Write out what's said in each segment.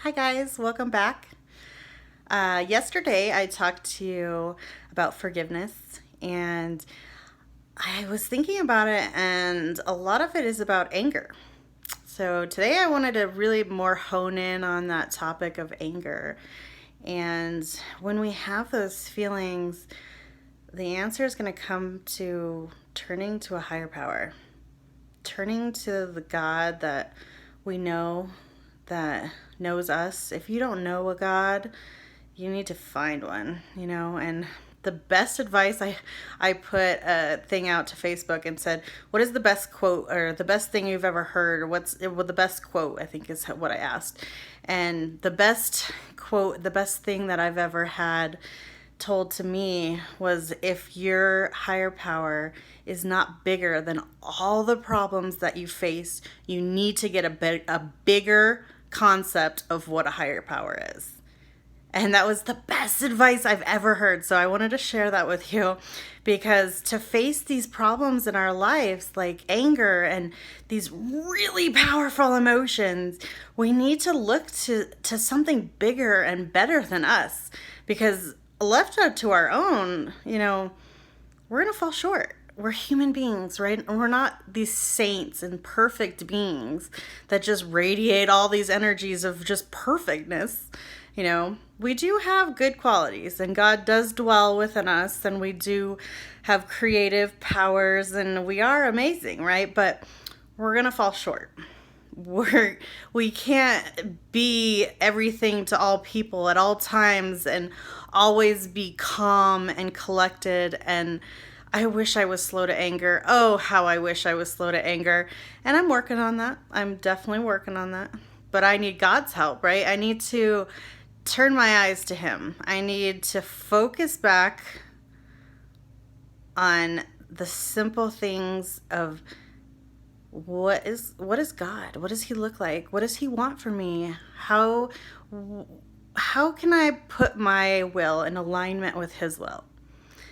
Hi guys, welcome back. Yesterday I talked to you about forgiveness and I was thinking about it, and a lot of it is about anger. So today I wanted to really more hone in on that topic of anger. And when we have those feelings, the answer is going to come to turning to a higher power, turning to the God that we know that knows us. If you don't know a God, you need to find one, and the best advice, I put a thing out to Facebook and said, what is the best quote or the best thing you've ever heard, or the best quote, I think is what I asked. And the best quote, the best thing that I've ever had told to me was, if your higher power is not bigger than all the problems that you face, you need to get a bigger concept of what a higher power is. And that was the best advice I've ever heard. So I wanted to share that with you, because to face these problems in our lives, like anger and these really powerful emotions, we need to look to something bigger and better than us. Because left up to our own, we're going to fall short. We're human beings, right? And we're not these saints and perfect beings that just radiate all these energies of just perfectness. We do have good qualities, and God does dwell within us, and we do have creative powers, and we are amazing, right? But we're going to fall short. We can't be everything to all people at all times and always be calm and collected. And I wish I was slow to anger. Oh, how I wish I was slow to anger. And I'm working on that. I'm definitely working on that. But I need God's help, right? I need to turn my eyes to Him. I need to focus back on the simple things of what is God? What does He look like? What does He want from me? How can I put my will in alignment with His will?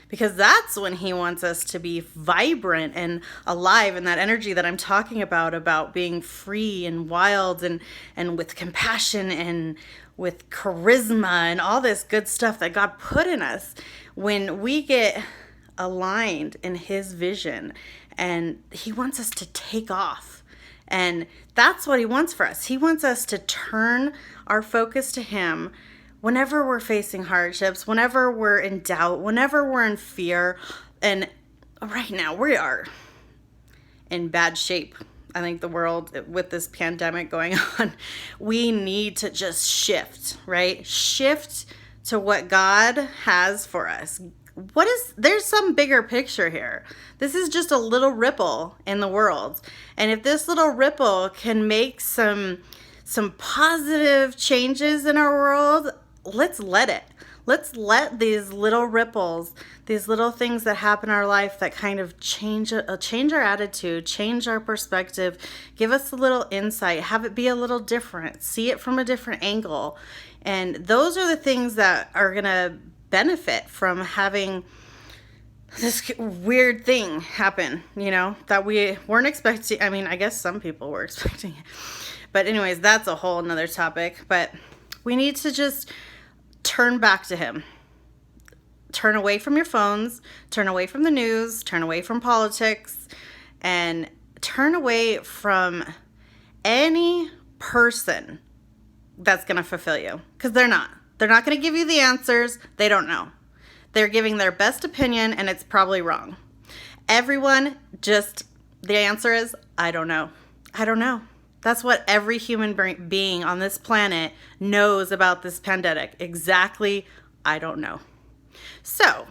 Because that's when He wants us to be vibrant and alive, and that energy that I'm talking about being free and wild and with compassion and with charisma and all this good stuff that God put in us. When we get aligned in His vision, and He wants us to take off. And that's what He wants for us. He wants us to turn our focus to Him whenever we're facing hardships, whenever we're in doubt, whenever we're in fear. And right now we are in bad shape. I think the world, with this pandemic going on, we need to just shift, right? Shift to what God has for us. There's some bigger picture here. This is just a little ripple in the world. And if this little ripple can make some positive changes in our world, let's let it. Let's let these little ripples, these little things that happen in our life that kind of change our attitude, change our perspective, give us a little insight, have it be a little different, see it from a different angle. And those are the things that are going to benefit from having this weird thing happen, that we weren't expecting. I mean, I guess some people were expecting it. But anyways, that's a whole nother topic. But we need to just turn back to Him. Turn away from your phones, turn away from the news, turn away from politics, and turn away from any person that's going to fulfill you. Because they're not. They're not going to give you the answers. They don't know. They're giving their best opinion, and it's probably wrong. Everyone the answer is, I don't know. I don't know. That's what every human being on this planet knows about this pandemic. Exactly, I don't know. So,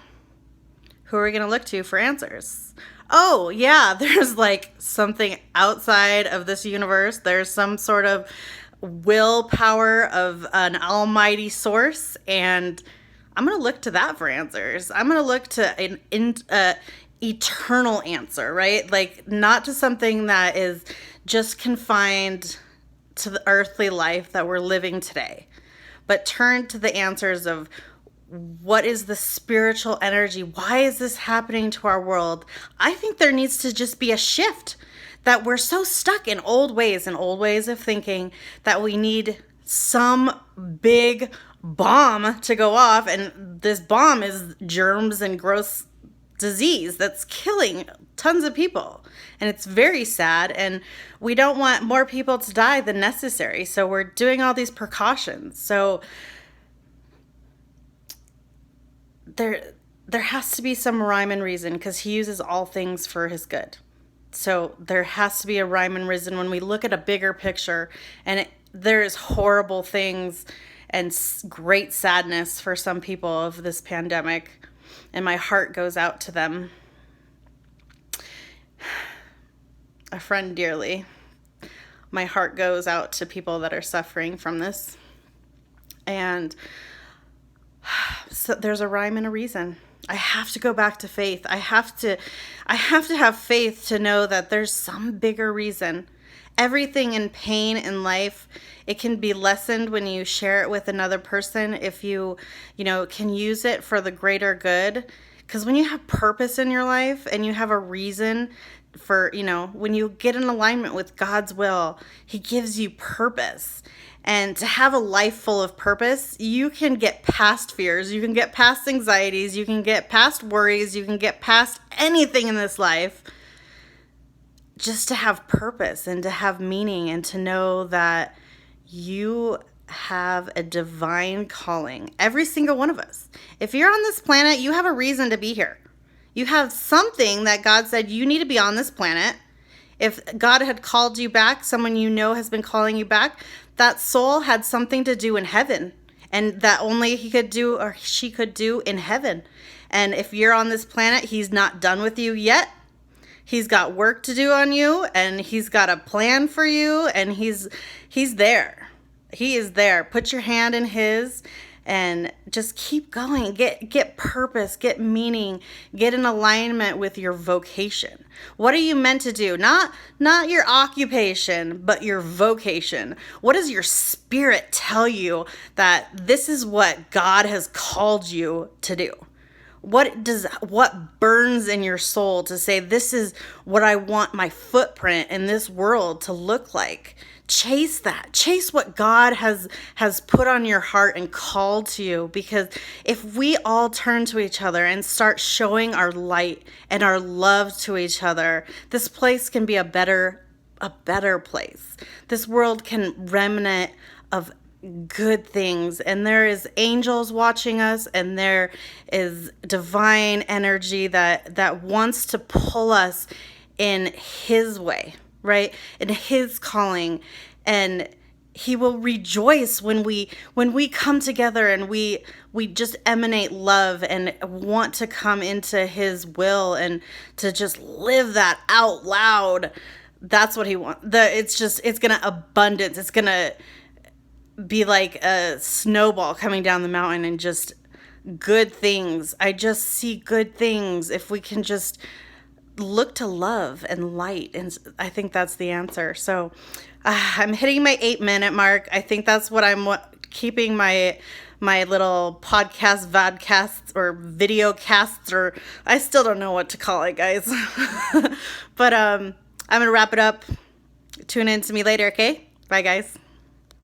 who are we going to look to for answers? Oh, yeah, there's like something outside of this universe. There's some sort of willpower of an almighty source, and I'm going to look to that for answers. I'm going to look to an eternal answer, right? Like, not to something that is just confined to the earthly life that we're living today, but turn to the answers of what is the spiritual energy? Why is this happening to our world? I think there needs to just be a shift, that we're so stuck in old ways of thinking that we need some big bomb to go off, and this bomb is germs and gross disease that's killing tons of people. And it's very sad, and we don't want more people to die than necessary, so we're doing all these precautions. So there has to be some rhyme and reason, because he uses all things for his good. So there has to be a rhyme and reason when we look at a bigger picture, and there's horrible things and great sadness for some people of this pandemic, and my heart goes out to them. A friend dearly. My heart goes out to people that are suffering from this. And so there's a rhyme and a reason. I have to go back to faith. I have to have faith to know that there's some bigger reason. Everything in pain in life, it can be lessened when you share it with another person, if you can use it for the greater good. Because when you have purpose in your life and you have a reason for, when you get in alignment with God's will, he gives you purpose. And to have a life full of purpose, you can get past fears, you can get past anxieties, you can get past worries, you can get past anything in this life, just to have purpose and to have meaning, and to know that you have a divine calling. Every single one of us. If you're on this planet, you have a reason to be here. You have something that God said you need to be on this planet. If God had called you back, someone has been calling you back, that soul had something to do in heaven, and that only he could do, or she could do, in heaven. And if you're on this planet, he's not done with you yet. He's got work to do on you, and he's got a plan for you, and he's there. He is there. Put your hand in his and just keep going. Get purpose, get meaning, get in alignment with your vocation. What are you meant to do? Not your occupation, but your vocation. What does your spirit tell you that this is what God has called you to do? What burns in your soul to say, this is what I want my footprint in this world to look like? Chase that. Chase what God has put on your heart and called to you. Because if we all turn to each other and start showing our light and our love to each other, this place can be a better place. This world can remnant of good things, and there is angels watching us, and there is divine energy that wants to pull us in his way, right? In his calling. And he will rejoice when we come together and we just emanate love and want to come into his will and to just live that out loud. That's what he wants. It's gonna abundance. It's gonna be like a snowball coming down the mountain, and just good things. I just see good things if we can just look to love and light, and I think that's the answer. So I'm hitting my 8-minute mark. I think that's what I'm keeping my little podcast, vodcasts, or video casts, or I still don't know what to call it, guys. But I'm gonna wrap it up. Tune in to me later, okay? Bye, guys.